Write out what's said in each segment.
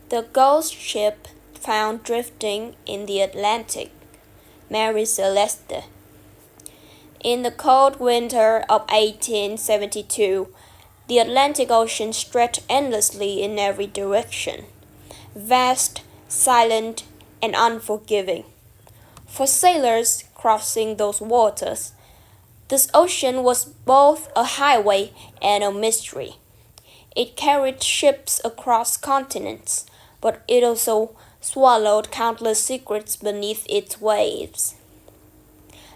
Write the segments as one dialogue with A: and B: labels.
A: The ghost ship found drifting in the Atlantic, Mary Celeste. In the cold winter of 1872, the Atlantic Ocean stretched endlessly in every direction, vast, silent, and unforgiving. For sailors crossing those waters, this ocean was both a highway and a mystery. It carried ships across continents, but it also swallowed countless secrets beneath its waves.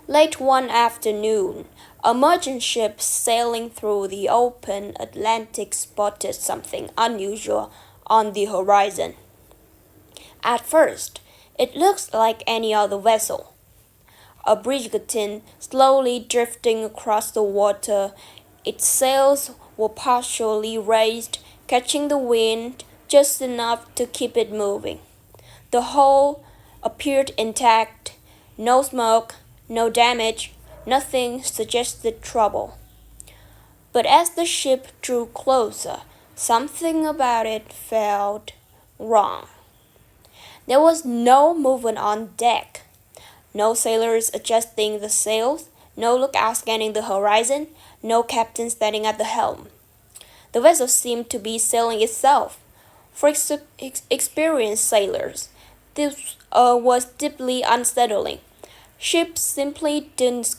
A: Late one afternoon, a merchant ship sailing through the open Atlantic spotted something unusual on the horizon. At first, it looked like any other vessel. A brigantine slowly drifting across the water, its sails were partially raised, catching the wind just enough to keep it moving. The hull appeared intact, no smoke, no damage, nothing suggested trouble. But as the ship drew closer, something about it felt wrong. There was no movement on deck, no sailors adjusting the sails, no lookout scanning the horizon, no captain standing at the helm. The vessel seemed to be sailing itself. For experienced sailors, this was deeply unsettling. Ships simply didn't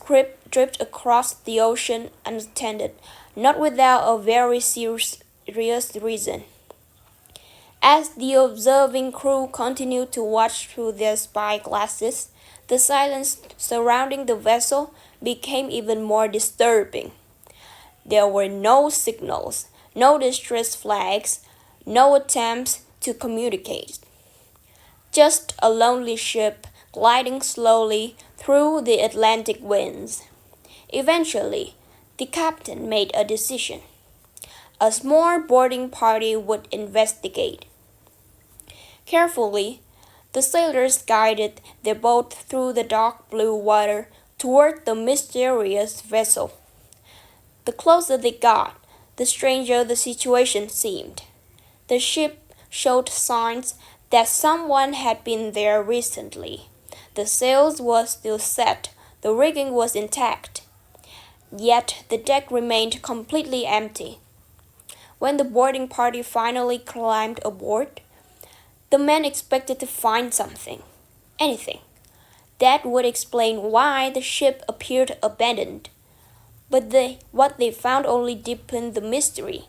A: drift across the ocean unattended, not without a very serious reason. As the observing crew continued to watch through their spy glasses, the silence surrounding the vessel became even more disturbing. There were no signals, no distress flags, no attempts to communicate. Just a lonely ship gliding slowly through the Atlantic winds. Eventually, the captain made a decision. A small boarding party would investigate. Carefully, the sailors guided their boat through the dark blue water toward the mysterious vessel. The closer they got, the stranger the situation seemed. The ship showed signs that someone had been there recently. The sails were still set, the rigging was intact. Yet the deck remained completely empty. When the boarding party finally climbed aboard, the men expected to find something, anything, that would explain why the ship appeared abandoned. But what they found only deepened the mystery.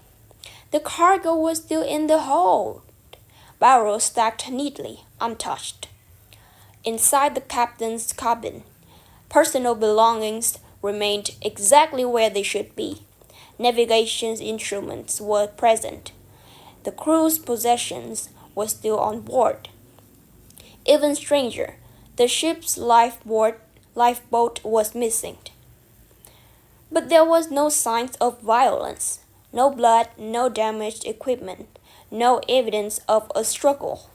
A: The cargo was still in the hold, barrels stacked neatly, untouched. Inside the captain's cabin, personal belongings remained exactly where they should be. Navigation instruments were present. The crew's possessions were still on board. Even stranger, the ship's lifeboat was missing. But there was no signs of violence, no blood, no damaged equipment, no evidence of a struggle.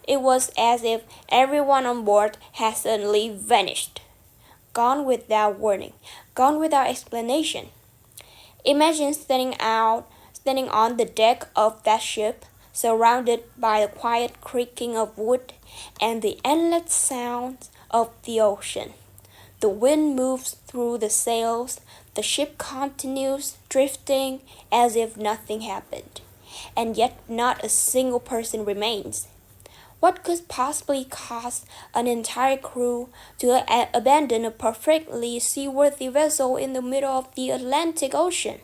A: It was as if everyone on board had suddenly vanished, gone without warning, gone without explanation. Imagine standing on the deck of that ship, surrounded by the quiet creaking of wood and the endless sounds of the ocean. The wind moves through the sails, the ship continues drifting as if nothing happened, and yet not a single person remains. What could possibly cause an entire crew to abandon a perfectly seaworthy vessel in the middle of the Atlantic Ocean?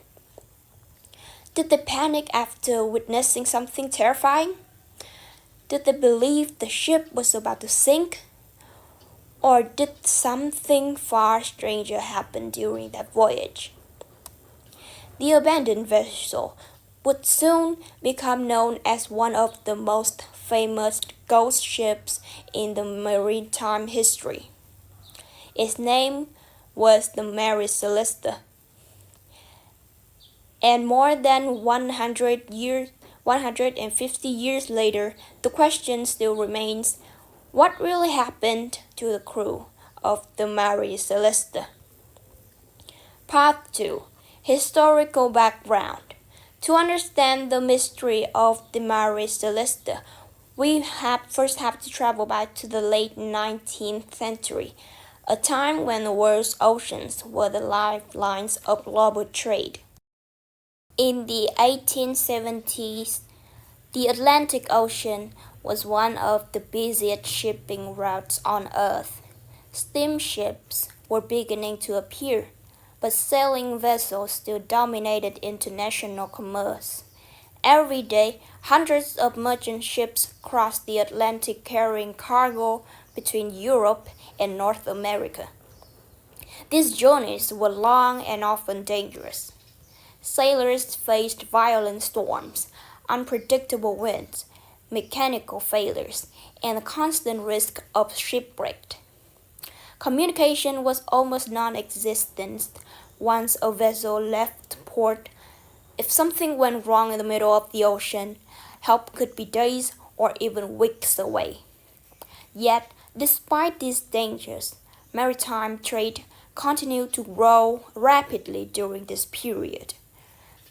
A: Did they panic after witnessing something terrifying? Did they believe the ship was about to sink? Or did something far stranger happen during that voyage? The abandoned vessel would soon become known as one of the most famous ghost ships in the maritime history. Its name was the Mary Celeste. And more than 150 years later, the question still remains, what really happened to the crew of the Mary Celeste? Part 2. Historical background. To understand the mystery of the Mary Celeste, First have to travel back to the late 19th century, a time when the world's oceans were the lifelines of global trade. In the 1870s, the Atlantic Ocean was one of the busiest shipping routes on Earth. Steamships were beginning to appear, but sailing vessels still dominated international commerce. Every day, hundreds of merchant ships crossed the Atlantic carrying cargo between Europe and North America. These journeys were long and often dangerous. Sailors faced violent storms, unpredictable winds, mechanical failures, and the constant risk of shipwreck. Communication was almost non-existent once a vessel left port. If something went wrong in the middle of the ocean, help could be days or even weeks away. Yet, despite these dangers, maritime trade continued to grow rapidly during this period.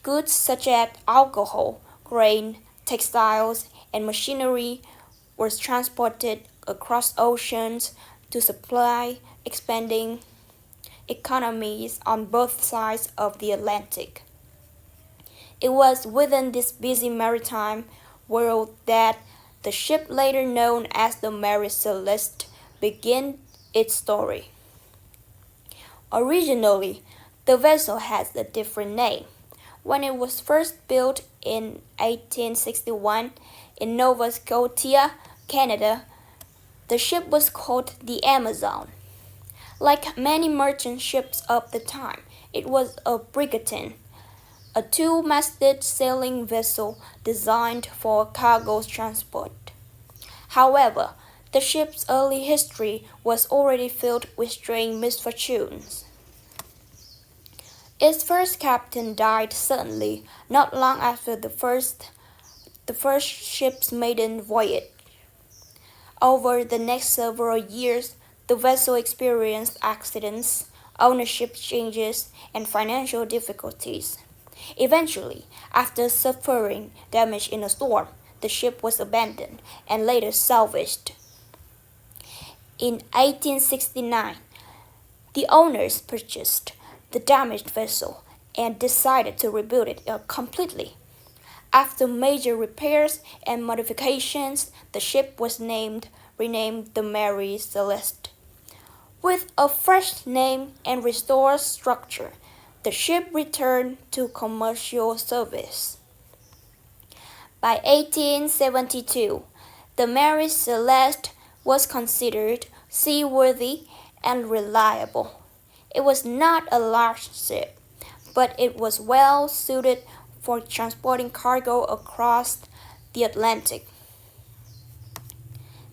A: Goods such as alcohol, grain, textiles, and machinery were transported across oceans to supply expanding economies on both sides of the Atlantic. It was within this busy maritime world that the ship later known as the Mary Celeste began its story. Originally, the vessel has a different name. When it was first built in 1861 in Nova Scotia, Canada, the ship was called the Amazon. Like many merchant ships of the time, it was a brigantine, a two-masted sailing vessel designed for cargo transport. However, the ship's early history was already filled with strange misfortunes. Its first captain died suddenly not long after the first ship's maiden voyage. Over the next several years, the vessel experienced accidents, ownership changes, and financial difficulties. Eventually, after suffering damage in a storm, the ship was abandoned and later salvaged. In 1869, the owners purchased the damaged vessel and decided to rebuild it completely. After major repairs and modifications, the ship was renamed the Mary Celeste. With a fresh name and restored structure, the ship returned to commercial service. By 1872, the Mary Celeste was considered seaworthy and reliable. It was not a large ship, but it was well suited for transporting cargo across the Atlantic.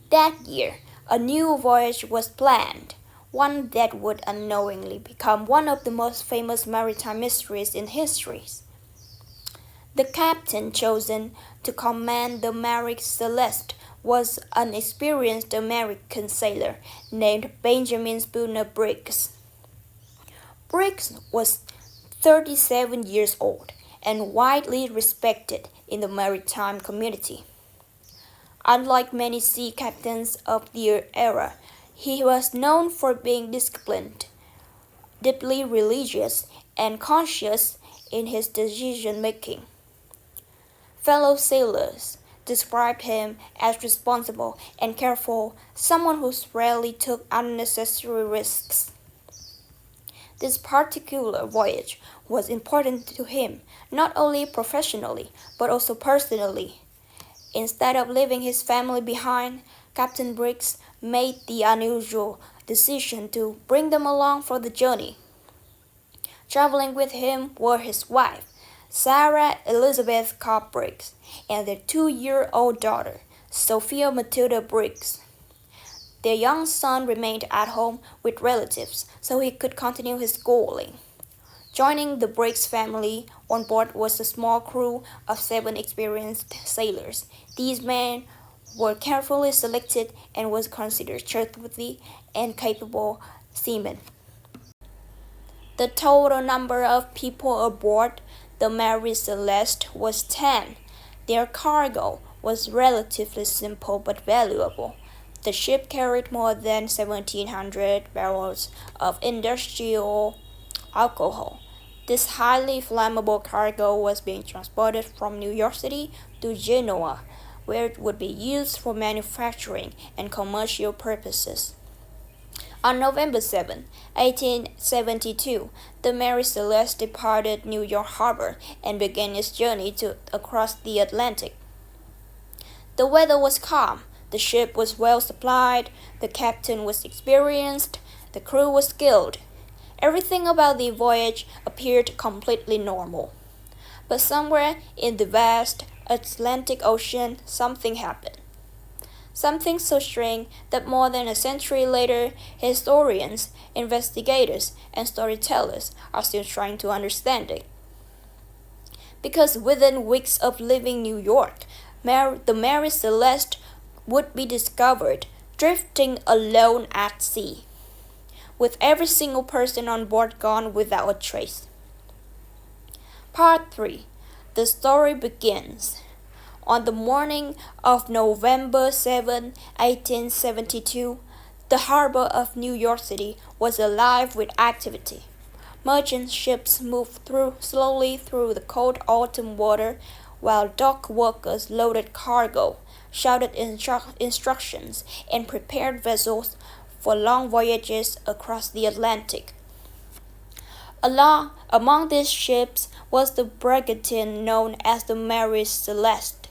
A: That year, a new voyage was planned, one that would unknowingly become one of the most famous maritime mysteries in history. The captain chosen to command the Mary Celeste was an experienced American sailor named Benjamin Spooner Briggs. Briggs was 37 years old and widely respected in the maritime community. Unlike many sea captains of the era, he was known for being disciplined, deeply religious, and conscious in his decision-making. Fellow sailors described him as responsible and careful, someone who rarely took unnecessary risks. This particular voyage was important to him, not only professionally, but also personally. Instead of leaving his family behind, Captain Briggs made the unusual decision to bring them along for the journey. Traveling with him were his wife, Sarah Elizabeth Cobb Briggs, and their 2-year-old daughter, Sophia Matilda Briggs. Their young son remained at home with relatives so he could continue his schooling. Joining the Briggs family on board was a small crew of 7 experienced sailors. These men were carefully selected and was considered trustworthy and capable seamen. The total number of people aboard the Mary Celeste was 10. Their cargo was relatively simple but valuable. The ship carried more than 1,700 barrels of industrial alcohol. This highly flammable cargo was being transported from New York City to Genoa, where it would be used for manufacturing and commercial purposes. On November 7, 1872, the Mary Celeste departed New York Harbor and began its journey across the Atlantic. The weather was calm, the ship was well supplied, the captain was experienced, the crew was skilled. Everything about the voyage appeared completely normal. But somewhere in the vast Atlantic Ocean, something happened. Something so strange that more than a century later, historians, investigators, and storytellers are still trying to understand it. Because within weeks of leaving New York, the Mary Celeste would be discovered drifting alone at sea, with every single person on board gone without a trace. Part 3. The story begins. On the morning of November 7, 1872, the harbor of New York City was alive with activity. Merchant ships moved slowly through the cold autumn water, while dock workers loaded cargo, shouted instructions, and prepared vessels for long voyages across the Atlantic. Among these ships was the brigantine known as the Mary Celeste.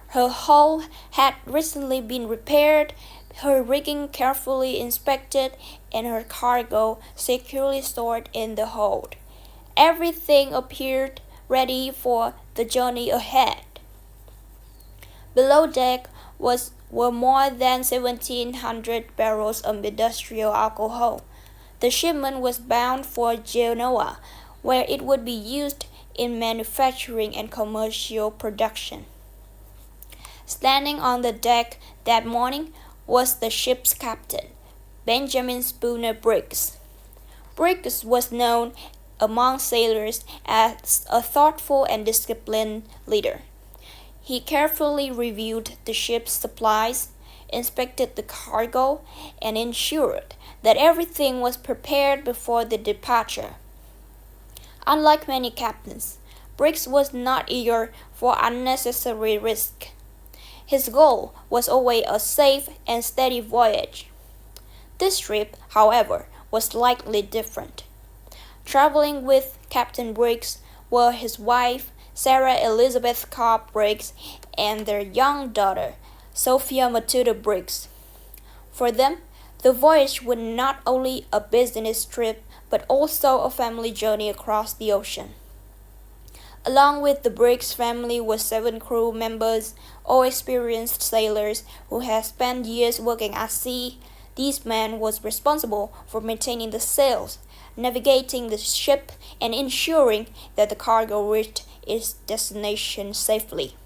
A: Her hull had recently been repaired, her rigging carefully inspected, and her cargo securely stored in the hold. Everything appeared ready for the journey ahead. Below deck were more than 1,700 barrels of industrial alcohol. The shipment was bound for Genoa, where it would be used in manufacturing and commercial production. Standing on the deck that morning was the ship's captain, Benjamin Spooner Briggs. Briggs was known among sailors as a thoughtful and disciplined leader. He carefully reviewed the ship's supplies, inspected the cargo, and ensured that everything was prepared before the departure. Unlike many captains, Briggs was not eager for unnecessary risk. His goal was always a safe and steady voyage. This trip, however, was slightly different. Traveling with Captain Briggs were his wife, Sarah Elizabeth Cobb Briggs, and their young daughter, Sophia Matilda Briggs. For them, the voyage was not only a business trip, but also a family journey across the ocean. Along with the Briggs family were 7 crew members, all experienced sailors who had spent years working at sea. These men were responsible for maintaining the sails, navigating the ship, and ensuring that the cargo reached its destination safely.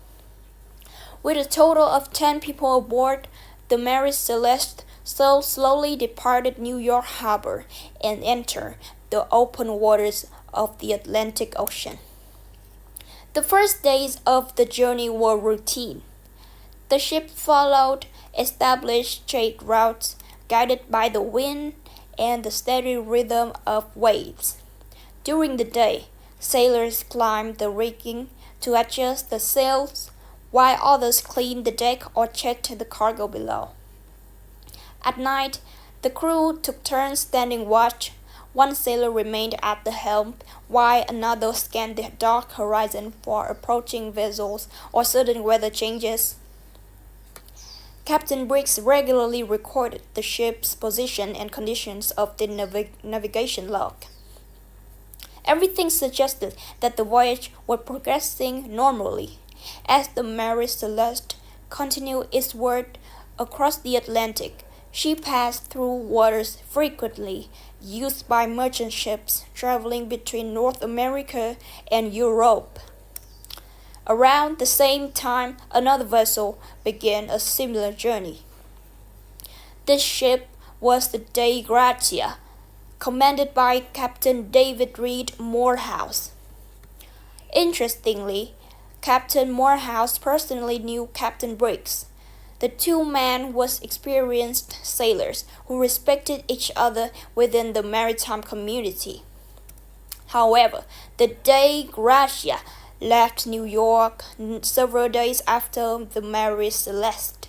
A: With a total of 10 people aboard, the Mary Celeste slowly departed New York Harbor and entered the open waters of the Atlantic Ocean. The first days of the journey were routine. The ship followed established trade routes, guided by the wind and the steady rhythm of waves. During the day, sailors climbed the rigging to adjust the sails, while others cleaned the deck or checked the cargo below. At night, the crew took turns standing watch. One sailor remained at the helm, while another scanned the dark horizon for approaching vessels or sudden weather changes. Captain Briggs regularly recorded the ship's position and conditions of the navigation log. Everything suggested that the voyage was progressing normally. As the Mary Celeste continued eastward across the Atlantic, she passed through waters frequently used by merchant ships traveling between North America and Europe. Around the same time, another vessel began a similar journey. This ship was the Dei Gratia, commanded by Captain David Reed Morehouse. Interestingly, Captain Morehouse personally knew Captain Briggs. The two men were experienced sailors who respected each other within the maritime community. However, the Dei Gracia left New York several days after the Mary Celeste.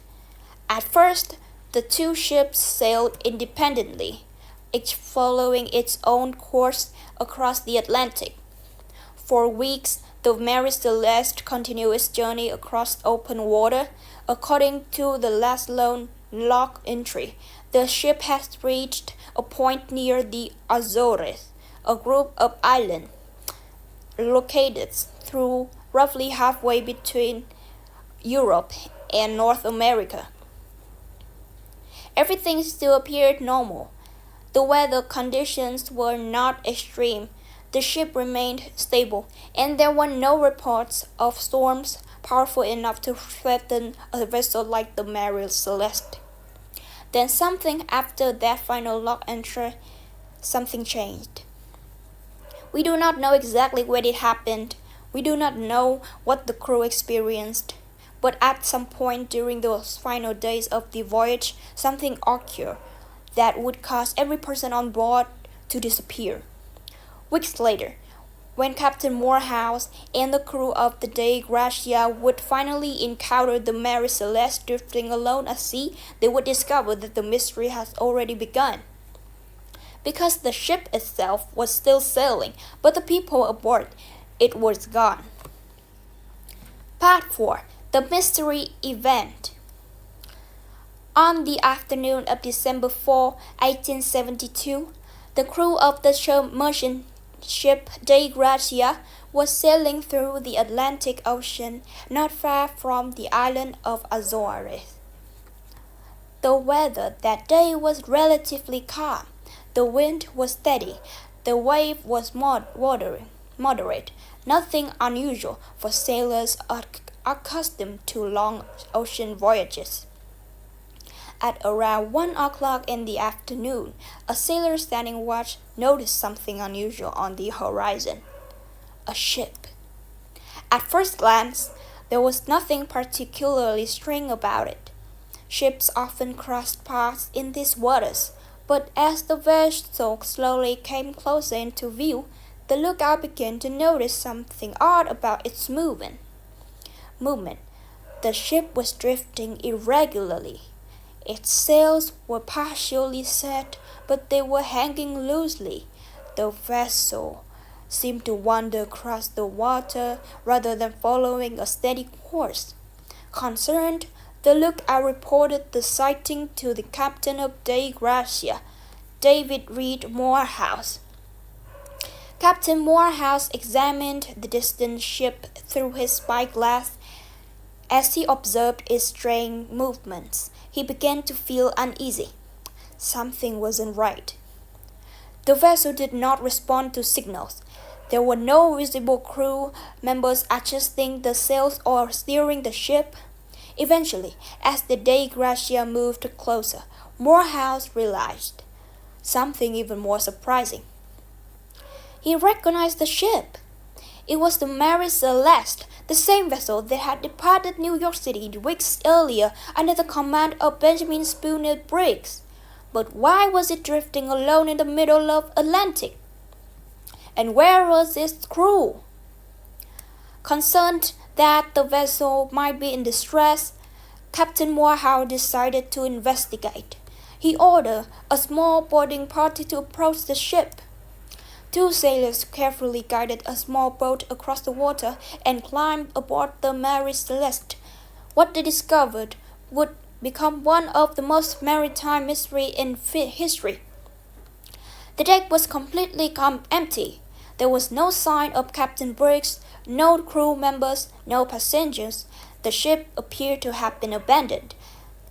A: At first, the two ships sailed independently, each following its own course across the Atlantic. For weeks, the Mary Celeste continued its journey across open water. According to the last log entry, the ship has reached a point near the Azores, a group of islands located through roughly halfway between Europe and North America. Everything still appeared normal. The weather conditions were not extreme. The ship remained stable, and there were no reports of storms powerful enough to threaten a vessel like the Mary Celeste. Then something after that final log entry, something changed. We do not know exactly when it happened. We do not know what the crew experienced. But at some point during those final days of the voyage, something occurred that would cause every person on board to disappear. Weeks later, when Captain Morehouse and the crew of the Dei Gracia would finally encounter the Mary Celeste drifting alone at sea, they would discover that the mystery has already begun. Because the ship itself was still sailing, but the people aboard it was gone. Part 4. The Mystery Event. On the afternoon of December 4, 1872, the crew of the merchant ship Dei Gracia was sailing through the Atlantic Ocean not far from the island of Azores. The weather that day was relatively calm. The wind was steady. The wave was moderate, nothing unusual for sailors accustomed to long ocean voyages. At around 1 o'clock in the afternoon, a sailor standing watch noticed something unusual on the horizon. A ship. At first glance, there was nothing particularly strange about it. Ships often crossed paths in these waters, but as the vessel slowly came closer into view, the lookout began to notice something odd about its movement. The ship was drifting irregularly. Its sails were partially set, but they were hanging loosely. The vessel seemed to wander across the water rather than following a steady course. Concerned, the lookout reported the sighting to the captain of Dei Gracia, David Reed Morehouse. Captain Morehouse examined the distant ship through his spyglass. As he observed its strange movements, he began to feel uneasy. Something wasn't right. The vessel did not respond to signals. There were no visible crew members adjusting the sails or steering the ship. Eventually, as the Dei Gracia moved closer, Morehouse realized something even more surprising. He recognized the ship. It was the Mary Celeste, the same vessel that had departed New York City weeks earlier under the command of Benjamin Spooner Briggs. But why was it drifting alone in the middle of the Atlantic? And where was its crew? Concerned that the vessel might be in distress, Captain Morehouse decided to investigate. He ordered a small boarding party to approach the ship. Two sailors carefully guided a small boat across the water and climbed aboard the Mary Celeste. What they discovered would become one of the most maritime mysteries in history. The deck was completely empty. There was no sign of Captain Briggs, no crew members, no passengers. The ship appeared to have been abandoned.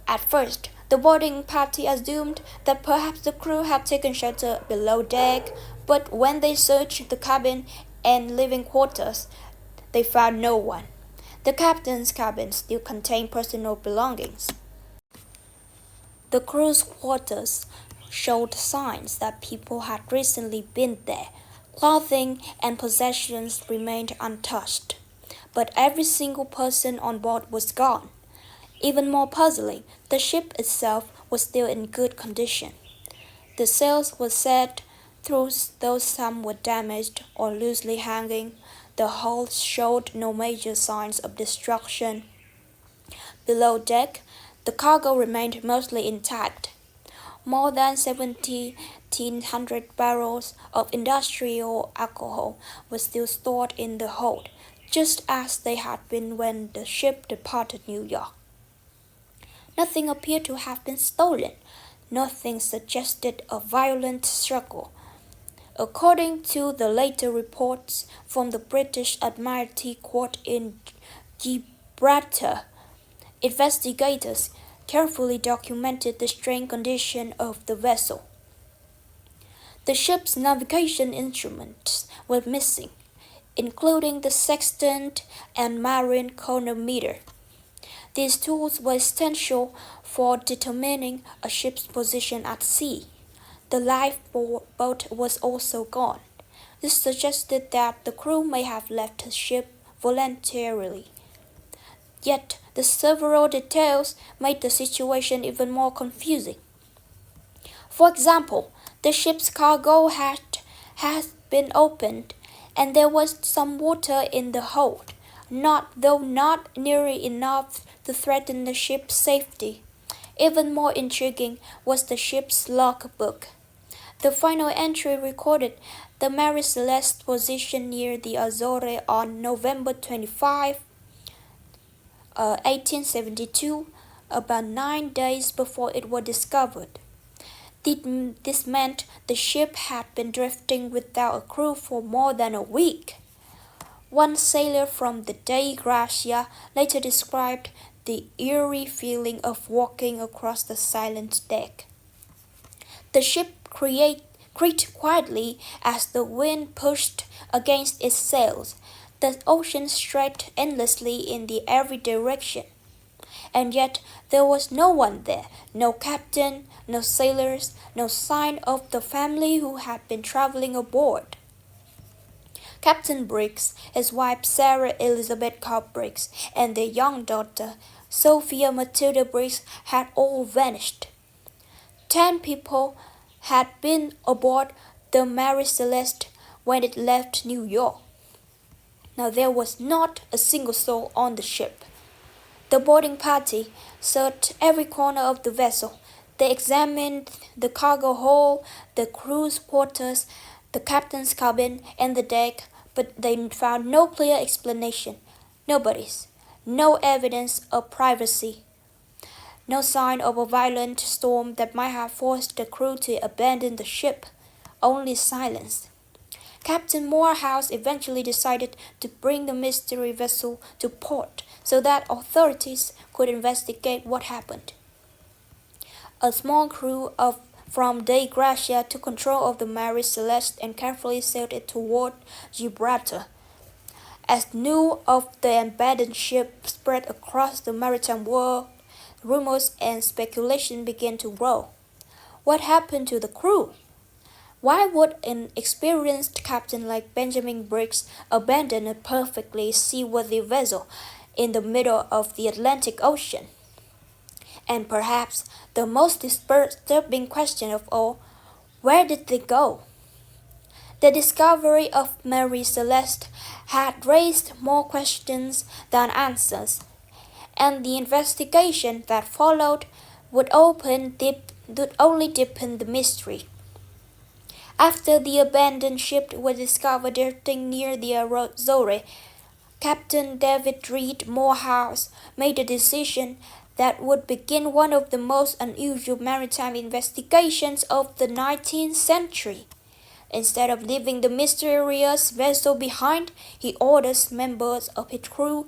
A: At first, the boarding party assumed that perhaps the crew had taken shelter below deck, but when they searched the cabin and living quarters, they found no one. The captain's cabin still contained personal belongings. The crew's quarters showed signs that people had recently been there. Clothing and possessions remained untouched. but every single person on board was gone. Even more puzzling, the ship itself was still in good condition. The sails were set, though some were damaged or loosely hanging. The hull showed no major signs of destruction. Below deck, the cargo remained mostly intact. More than 1,700 barrels of industrial alcohol were still stored in the hold, just as they had been when the ship departed New York. Nothing appeared to have been stolen. Nothing suggested a violent struggle. According to the later reports from the British Admiralty Court in Gibraltar, investigators carefully documented the strange condition of the vessel. The ship's navigation instruments were missing, including the sextant and marine chronometer. These tools were essential for determining a ship's position at sea. The lifeboat was also gone. This suggested that the crew may have left the ship voluntarily. Yet the several details made the situation even more confusing. For example, the ship's cargo had been opened, and there was some water in the hold, though not nearly enough to threaten the ship's safety. Even more intriguing was the ship's logbook. The final entry recorded the Mary Celeste's position near the Azores on November 25, 1872, about 9 days before it was discovered. This meant the ship had been drifting without a crew for more than a week. One sailor from the Dei Gracia later described the eerie feeling of walking across the silent deck. The ship creaked quietly as the wind pushed against its sails. The ocean stretched endlessly in every direction. And yet there was no one there, no captain, no sailors, no sign of the family who had been traveling aboard. Captain Briggs, his wife Sarah Elizabeth Cobb Briggs, and their young daughter, Sophia Matilda Briggs, had all vanished. 10 people had been aboard the Mary Celeste when it left New York. Now there was not a single soul on the ship. The boarding party searched every corner of the vessel. They examined the cargo hold, the crew's quarters, the captain's cabin, and the deck, but they found no clear explanation. No evidence of piracy. No sign of a violent storm that might have forced the crew to abandon the ship. Only silence. Captain Morehouse eventually decided to bring the mystery vessel to port so that authorities could investigate what happened. A small crew from Dei Gracia took control of the Mary Celeste and carefully sailed it toward Gibraltar. As news of the abandoned ship spread across the maritime world, rumors and speculation began to grow. What happened to the crew? Why would an experienced captain like Benjamin Briggs abandon a perfectly seaworthy vessel in the middle of the Atlantic Ocean? And perhaps the most disturbing question of all, where did they go? The discovery of Mary Celeste had raised more questions than answers, and the investigation that followed would only deepen the mystery. After the abandoned ship was discovered drifting near the Azores, Captain David Reed Morehouse made a decision that would begin one of the most unusual maritime investigations of the 19th century. Instead of leaving the mysterious vessel behind, he orders members of his crew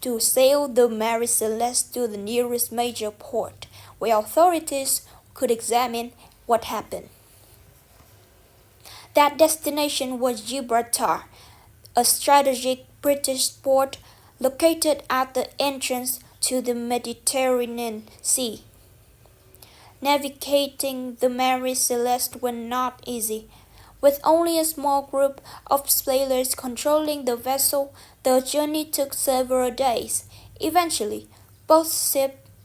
A: to sail the Mary Celeste to the nearest major port, where authorities could examine what happened. That destination was Gibraltar, a strategic British port located at the entrance to the Mediterranean Sea. Navigating the Mary Celeste was not easy. With only a small group of sailors controlling the vessel, the journey took several days. Eventually, both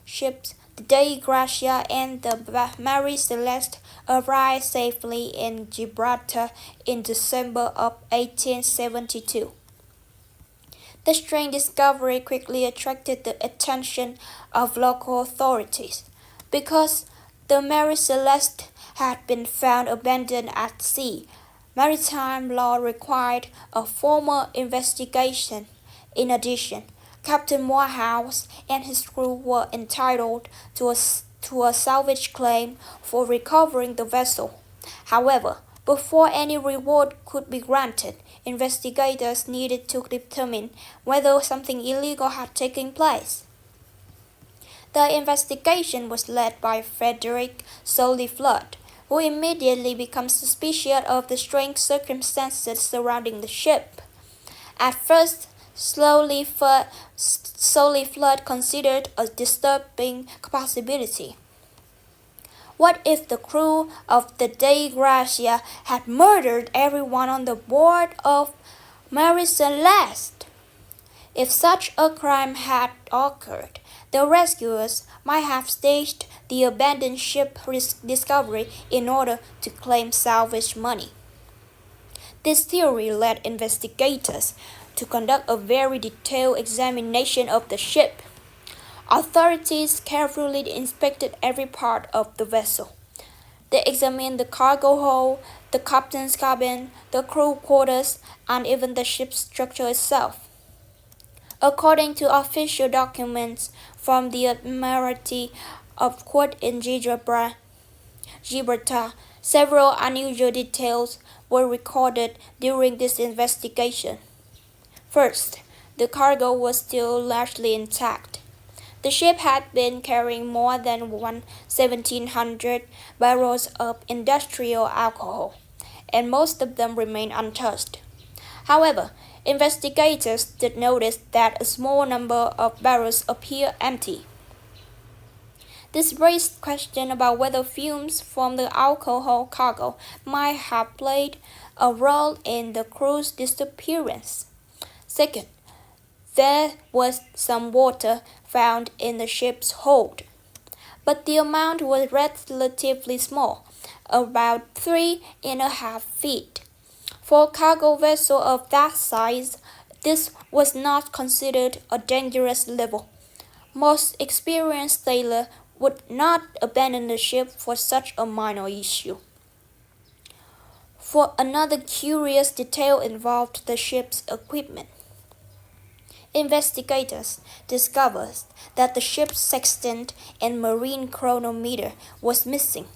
A: ships, the Dei Gracia and the Mary Celeste, arrived safely in Gibraltar in December of 1872. The strange discovery quickly attracted the attention of local authorities because the Mary Celeste had been found abandoned at sea. Maritime law required a formal investigation. In addition, Captain Morehouse and his crew were entitled to a salvage claim for recovering the vessel. However, before any reward could be granted, investigators needed to determine whether something illegal had taken place. The investigation was led by Frederick Solly Flood, who immediately became suspicious of the strange circumstances surrounding the ship. At first, Solly Flood considered a disturbing possibility. What if the crew of the Dei Gracia had murdered everyone on the board of Mary Celeste? If such a crime had occurred, the rescuers might have staged the abandoned ship discovery in order to claim salvage money. This theory led investigators to conduct a very detailed examination of the ship. Authorities carefully inspected every part of the vessel. They examined the cargo hold, the captain's cabin, the crew quarters, and even the ship's structure itself. According to official documents from the Admiralty of Court in Gibraltar, several unusual details were recorded during this investigation. First, the cargo was still largely intact. The ship had been carrying more than 1,700 barrels of industrial alcohol, and most of them remained untouched. However, investigators did notice that a small number of barrels appeared empty. This raised questions about whether fumes from the alcohol cargo might have played a role in the crew's disappearance. Second, there was some water found in the ship's hold, but the amount was relatively small, about 3.5 feet. For a cargo vessel of that size, this was not considered a dangerous level. Most experienced sailors would not abandon the ship for such a minor issue. For another curious detail involved the ship's equipment. Investigators discovered that the ship's sextant and marine chronometer was missing.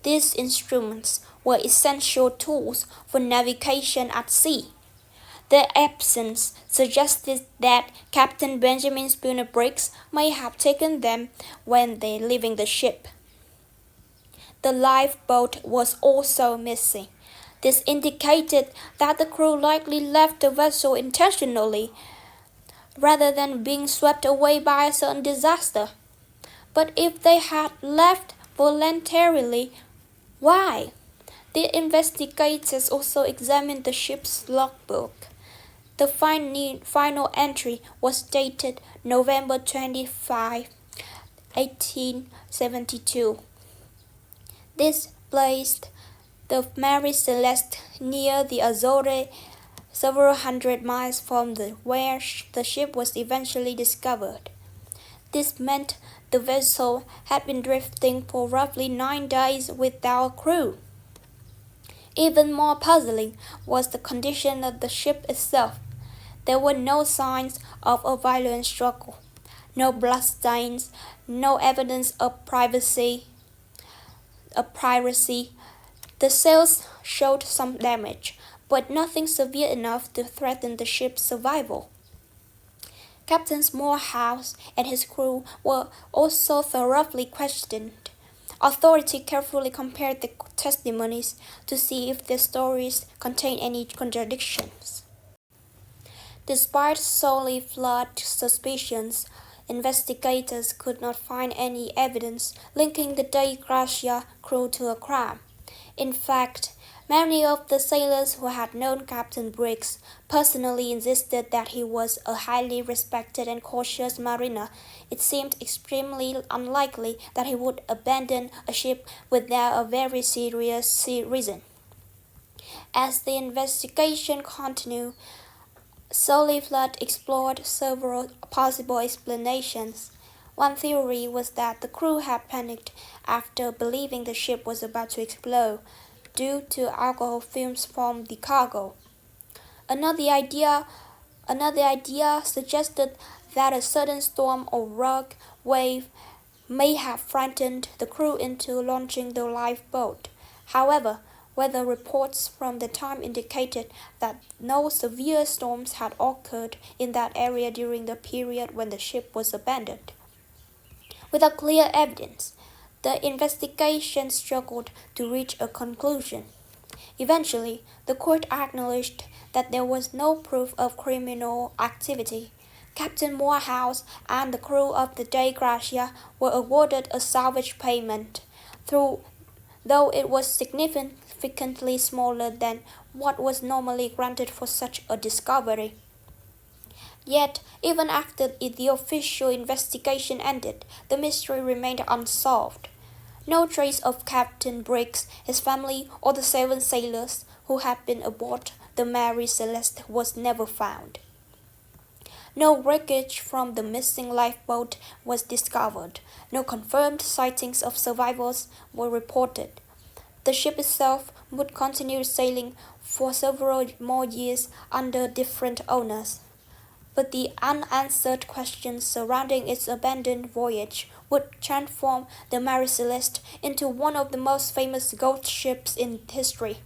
A: These instruments were essential tools for navigation at sea. Their absence suggested that Captain Benjamin Spooner Briggs may have taken them when they leaving the ship. The lifeboat was also missing. This indicated that the crew likely left the vessel intentionally, rather than being swept away by a sudden disaster. But if they had left voluntarily, why? The investigators also examined the ship's logbook. The final entry was dated November 25, 1872. This placed the Mary Celeste near the Azores, several hundred miles from where the ship was eventually discovered. This meant the vessel had been drifting for roughly 9 days without a crew. Even more puzzling was the condition of the ship itself. There were no signs of a violent struggle, no bloodstains, no evidence of piracy. The sails showed some damage, but nothing severe enough to threaten the ship's survival. Captain Morehouse and his crew were also thoroughly questioned. Authorities carefully compared the testimonies to see if their stories contained any contradictions. Despite Solly Flood's suspicions, investigators could not find any evidence linking the Dei Gracia crew to a crime. In fact, Many of the sailors who had known Captain Briggs personally insisted that he was a highly respected and cautious mariner. It seemed extremely unlikely that he would abandon a ship without a very serious reason. As the investigation continued, Soliflat explored several possible explanations. One theory was that the crew had panicked after believing the ship was about to explode due to alcohol fumes from the cargo. Another idea, Another idea suggested that a sudden storm or rogue wave may have frightened the crew into launching the lifeboat. However, weather reports from the time indicated that no severe storms had occurred in that area during the period when the ship was abandoned. Without clear evidence, the investigation struggled to reach a conclusion. Eventually, the court acknowledged that there was no proof of criminal activity. Captain Morehouse and the crew of the Dei Gracia were awarded a salvage payment, though it was significantly smaller than what was normally granted for such a discovery. Yet, even after the official investigation ended, the mystery remained unsolved. No trace of Captain Briggs, his family, or the 7 sailors who had been aboard the Mary Celeste was never found. No wreckage from the missing lifeboat was discovered. No confirmed sightings of survivors were reported. The ship itself would continue sailing for several more years under different owners. But the unanswered questions surrounding its abandoned voyage would transform the Mary Celeste into one of the most famous ghost ships in history.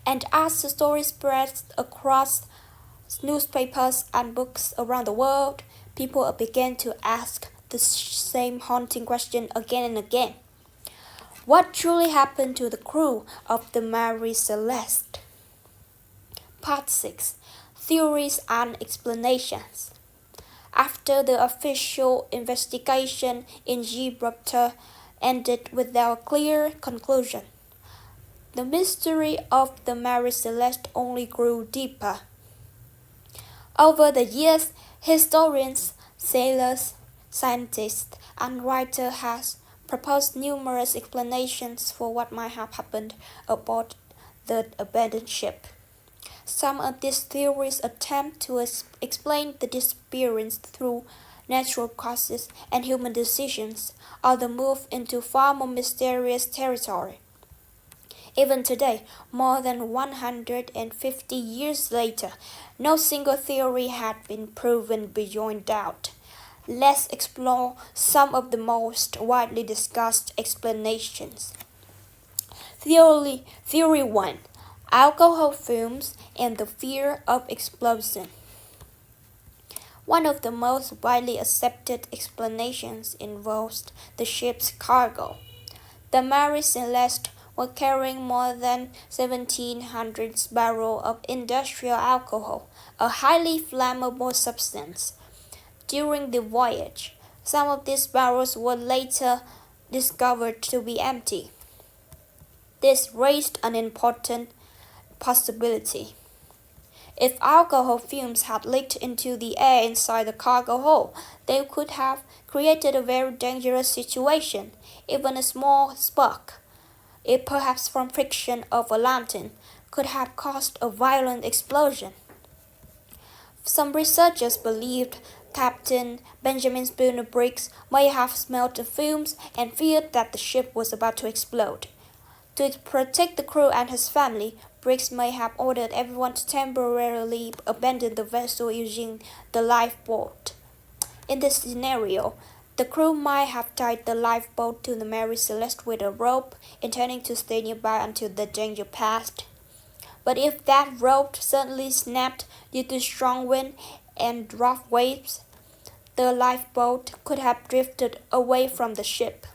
A: And as the story spread across newspapers and books around the world, people began to ask the same haunting question again and again. What truly happened to the crew of the Mary Celeste? Part 6. Theories and Explanations. After the official investigation in Gibraltar ended without a clear conclusion, the mystery of the Mary Celeste only grew deeper. Over the years, historians, sailors, scientists, and writers have proposed numerous explanations for what might have happened aboard the abandoned ship. Some of these theories attempt to explain the disappearance through natural causes and human decisions, others move into far more mysterious territory. Even today, more than 150 years later, no single theory has been proven beyond doubt. Let's explore some of the most widely discussed explanations. Theory 1. Alcohol fumes and the fear of explosion. One of the most widely accepted explanations involves the ship's cargo. The Mary Celeste was carrying more than 1,700 barrels of industrial alcohol, a highly flammable substance. During the voyage, some of these barrels were later discovered to be empty. This raised an important possibility. If alcohol fumes had leaked into the air inside the cargo hold, they could have created a very dangerous situation. Even a small spark, perhaps from friction of a lantern, could have caused a violent explosion. Some researchers believed Captain Benjamin Spooner Briggs may have smelled the fumes and feared that the ship was about to explode. To protect the crew and his family, Briggs may have ordered everyone to temporarily abandon the vessel using the lifeboat. In this scenario, the crew might have tied the lifeboat to the Mary Celeste with a rope, intending to stay nearby until the danger passed. But if that rope suddenly snapped due to strong wind and rough waves, the lifeboat could have drifted away from the ship.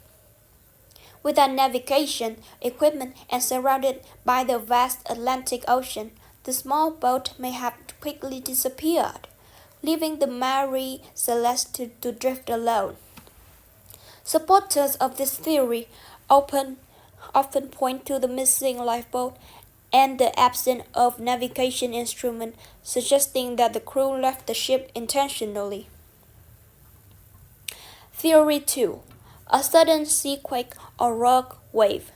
A: Without navigation equipment and surrounded by the vast Atlantic Ocean, the small boat may have quickly disappeared, leaving the Mary Celeste to drift alone. Supporters of this theory often often point to the missing lifeboat and the absence of navigation instrument, suggesting that the crew left the ship intentionally. Theory 2. A sudden seaquake or rock wave.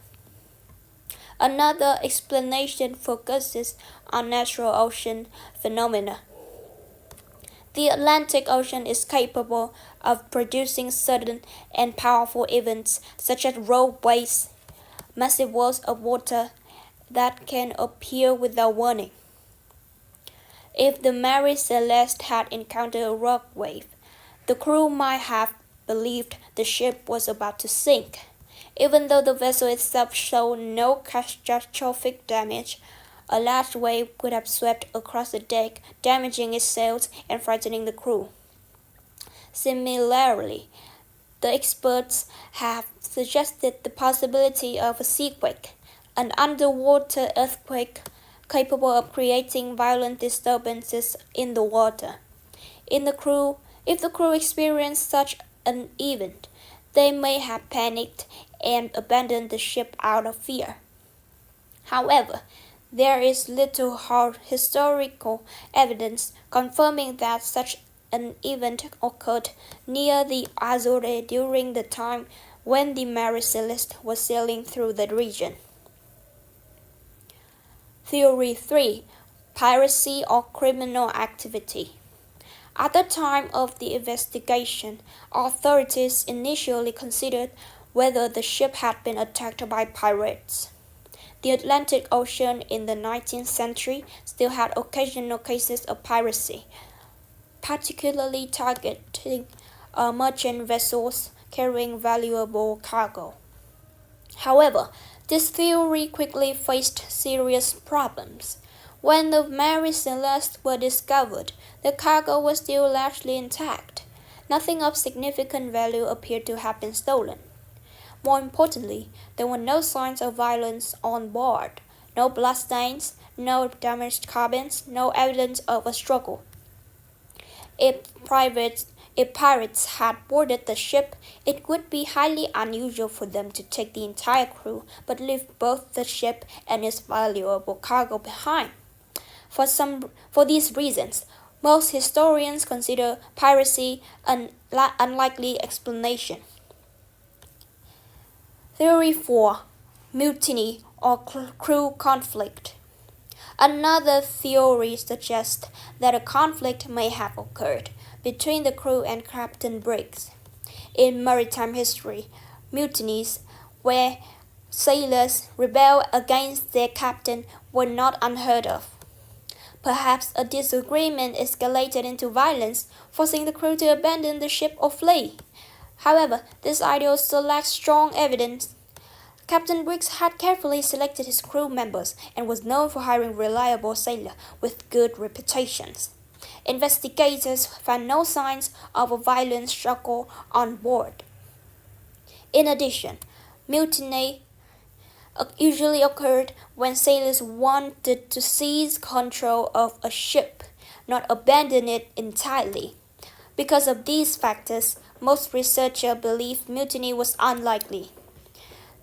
A: Another explanation focuses on natural ocean phenomena. The Atlantic Ocean is capable of producing sudden and powerful events such as rogue waves, massive walls of water that can appear without warning. If the Mary Celeste had encountered a rock wave, the crew might have believed the ship was about to sink. Even though the vessel itself showed no catastrophic damage, a large wave could have swept across the deck, damaging its sails and frightening the crew. Similarly, the experts have suggested the possibility of a seaquake, an underwater earthquake capable of creating violent disturbances in the water. If the crew experienced such an event, they may have panicked and abandoned the ship out of fear. However, there is little historical evidence confirming that such an event occurred near the Azores during the time when the Mary Celeste was sailing through the region. Theory 3. Piracy or criminal activity. At the time of the investigation, authorities initially considered whether the ship had been attacked by pirates. The Atlantic Ocean in the 19th century still had occasional cases of piracy, particularly targeting merchant vessels carrying valuable cargo. However, this theory quickly faced serious problems. When the Mary Celeste was discovered, the cargo was still largely intact. Nothing of significant value appeared to have been stolen. More importantly, there were no signs of violence on board, no bloodstains, no damaged cabins, no evidence of a struggle. If pirates had boarded the ship, it would be highly unusual for them to take the entire crew but leave both the ship and its valuable cargo behind. For these reasons, most historians consider piracy an unlikely explanation. Theory 4. Mutiny or crew conflict. Another theory suggests that a conflict may have occurred between the crew and Captain Briggs. In maritime history, mutinies where sailors rebel against their captain were not unheard of. Perhaps a disagreement escalated into violence, forcing the crew to abandon the ship or flee. However, this idea still lacks strong evidence. Captain Briggs had carefully selected his crew members and was known for hiring reliable sailors with good reputations. Investigators found no signs of a violent struggle on board. In addition, mutiny usually occurred when sailors wanted to seize control of a ship, not abandon it entirely. Because of these factors, most researchers believe mutiny was unlikely.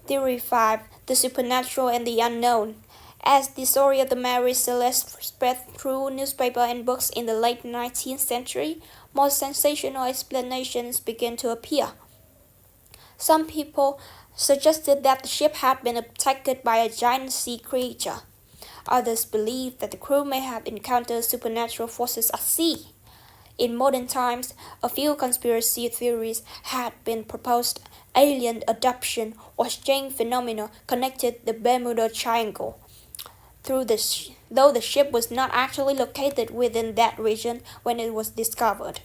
A: Theory 5. The supernatural and the unknown. As the story of the Mary Celeste spread through newspapers and books in the late 19th century, more sensational explanations began to appear. Some people suggested that the ship had been attacked by a giant sea creature. Others believed that the crew may have encountered supernatural forces at sea. In modern times, a few conspiracy theories had been proposed. Alien adoption or strange phenomena connected the Bermuda Triangle. Though the ship was not actually located within that region when it was discovered.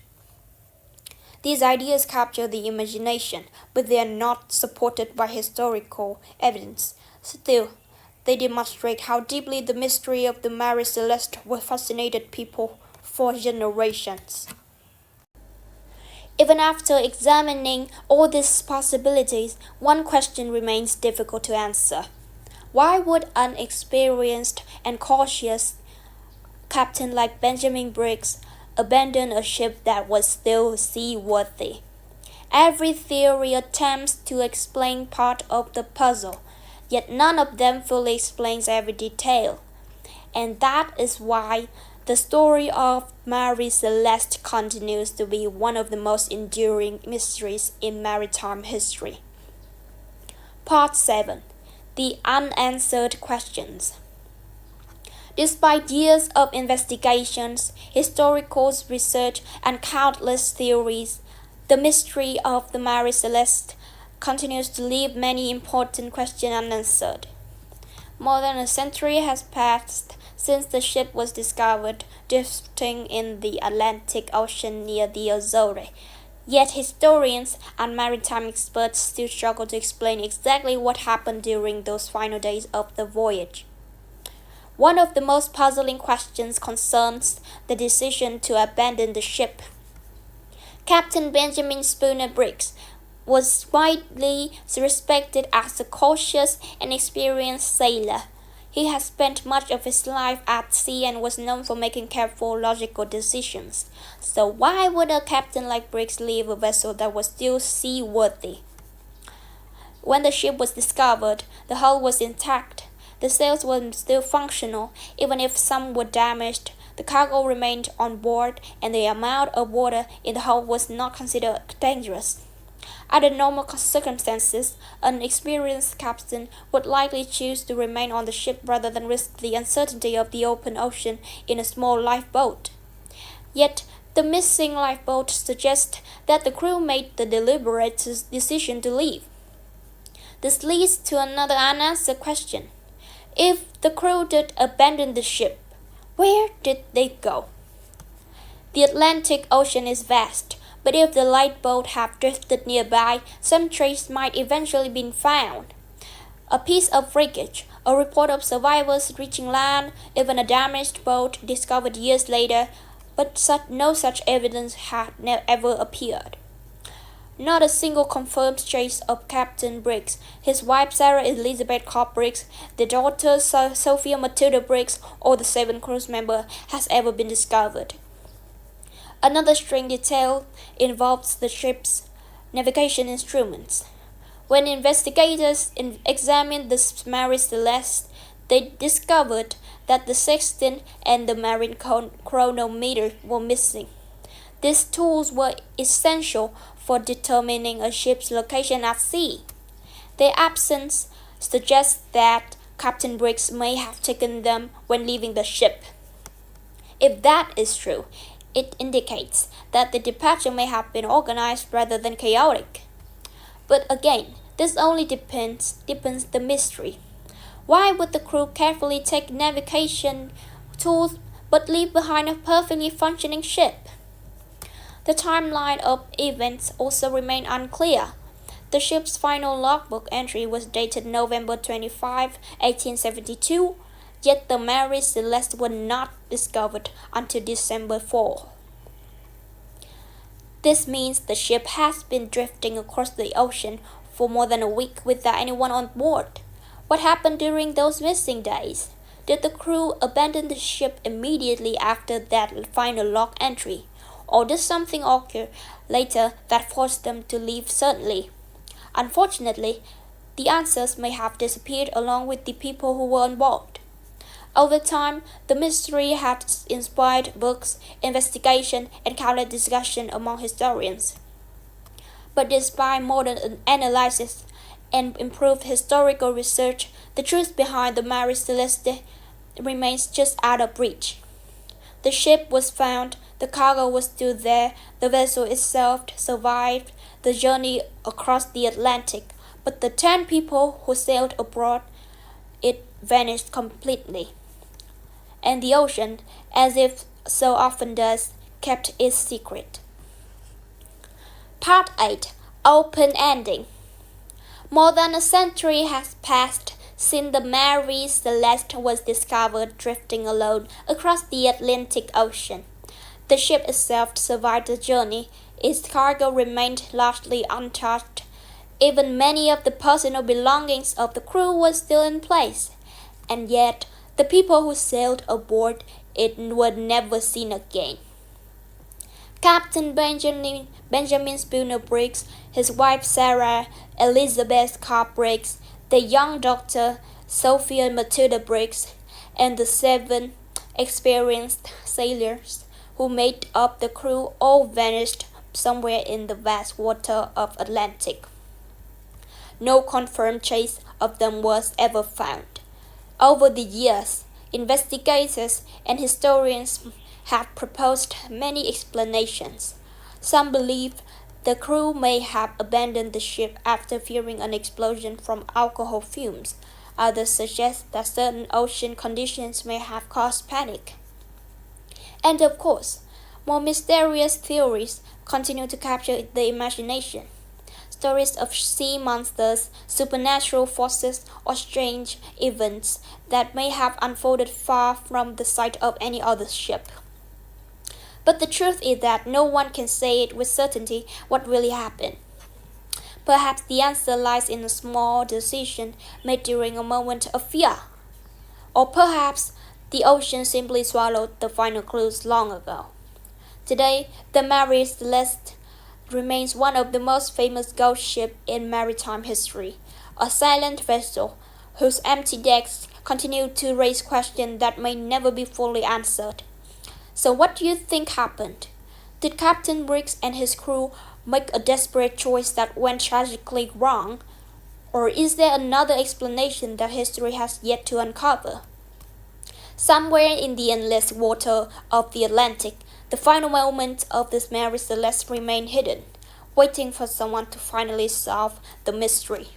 A: These ideas capture the imagination, but they are not supported by historical evidence. Still, they demonstrate how deeply the mystery of the Mary Celeste fascinated people for generations. Even after examining all these possibilities, one question remains difficult to answer. Why would an experienced and cautious captain like Benjamin Briggs abandon a ship that was still seaworthy? Every theory attempts to explain part of the puzzle. yet none of them fully explains every detail. And that is why the story of Mary Celeste continues to be one of the most enduring mysteries in maritime history. Part 7. The Unanswered Questions. Despite years of investigations, historical research, and countless theories, the mystery of the Mary Celeste continues to leave many important questions unanswered. More than a century has passed since the ship was discovered drifting in the Atlantic Ocean near the Azores. Yet historians and maritime experts still struggle to explain exactly what happened during those final days of the voyage. One of the most puzzling questions concerns the decision to abandon the ship. Captain Benjamin Spooner Briggs was widely respected as a cautious and experienced sailor. He had spent much of his life at sea and was known for making careful, logical decisions. So why would a captain like Briggs leave a vessel that was still seaworthy? When the ship was discovered, the hull was intact. The sails were still functional, even if some were damaged. The cargo remained on board, and the amount of water in the hull was not considered dangerous. Under normal circumstances, an experienced captain would likely choose to remain on the ship rather than risk the uncertainty of the open ocean in a small lifeboat. Yet, the missing lifeboat suggests that the crew made the deliberate decision to leave. This leads to another unanswered question. If the crew did abandon the ship, where did they go? The Atlantic Ocean is vast, but if the lifeboat had drifted nearby, some trace might eventually be found. A piece of wreckage, a report of survivors reaching land, even a damaged boat discovered years later, but no such evidence had ever appeared. Not a single confirmed trace of Captain Briggs, his wife Sarah Elizabeth Cobb Briggs, their daughter Sophia Matilda Briggs, or the 7 crew members has ever been discovered. Another strange detail involves the ship's navigation instruments. When investigators examined the Mary Celeste, they discovered that the sextant and the marine chronometer were missing. These tools were essential for determining a ship's location at sea. Their absence suggests that Captain Briggs may have taken them when leaving the ship. If that is true, it indicates that the departure may have been organized rather than chaotic. But again, this only deepens the mystery. Why would the crew carefully take navigation tools but leave behind a perfectly functioning ship? The timeline of events also remained unclear. The ship's final logbook entry was dated November 25, 1872, yet the Mary Celeste was not discovered until December 4. This means the ship has been drifting across the ocean for more than a week without anyone on board. What happened during those missing days? Did the crew abandon the ship immediately after that final log entry? Or did something occur later that forced them to leave suddenly? Unfortunately, the answers may have disappeared along with the people who were on board. Over time, the mystery has inspired books, investigation, and countless discussion among historians. But despite modern analysis and improved historical research, the truth behind the Mary Celeste remains just out of reach. The ship was found, the cargo was still there, the vessel itself survived the journey across the Atlantic, but the 10 people who sailed aboard it vanished completely. And the ocean, as it so often does, kept its secret. Part 8. Open Ending. More than a century has passed since the Mary Celeste was discovered drifting alone across the Atlantic Ocean. The ship itself survived the journey. Its cargo remained largely untouched. Even many of the personal belongings of the crew were still in place. And yet, the people who sailed aboard it were never seen again. Captain Benjamin Spooner Briggs, his wife Sarah Elizabeth Cobb Briggs, The young doctor, Sophia Matilda Briggs, and the 7 experienced sailors who made up the crew all vanished somewhere in the vast water of Atlantic. No confirmed trace of them was ever found. Over the years, investigators and historians have proposed many explanations. Some believe the crew may have abandoned the ship after fearing an explosion from alcohol fumes. Others suggest that certain ocean conditions may have caused panic. And of course, more mysterious theories continue to capture the imagination. Stories of sea monsters, supernatural forces, or strange events that may have unfolded far from the sight of any other ship. But the truth is that no one can say it with certainty what really happened. Perhaps the answer lies in a small decision made during a moment of fear. Or perhaps the ocean simply swallowed the final clues long ago. Today, the Mary Celeste remains one of the most famous ghost ships in maritime history, a silent vessel whose empty decks continue to raise questions that may never be fully answered. So what do you think happened? Did Captain Briggs and his crew make a desperate choice that went tragically wrong? Or is there another explanation that history has yet to uncover? Somewhere in the endless water of the Atlantic, the final moments of this Mary Celeste remain hidden, waiting for someone to finally solve the mystery.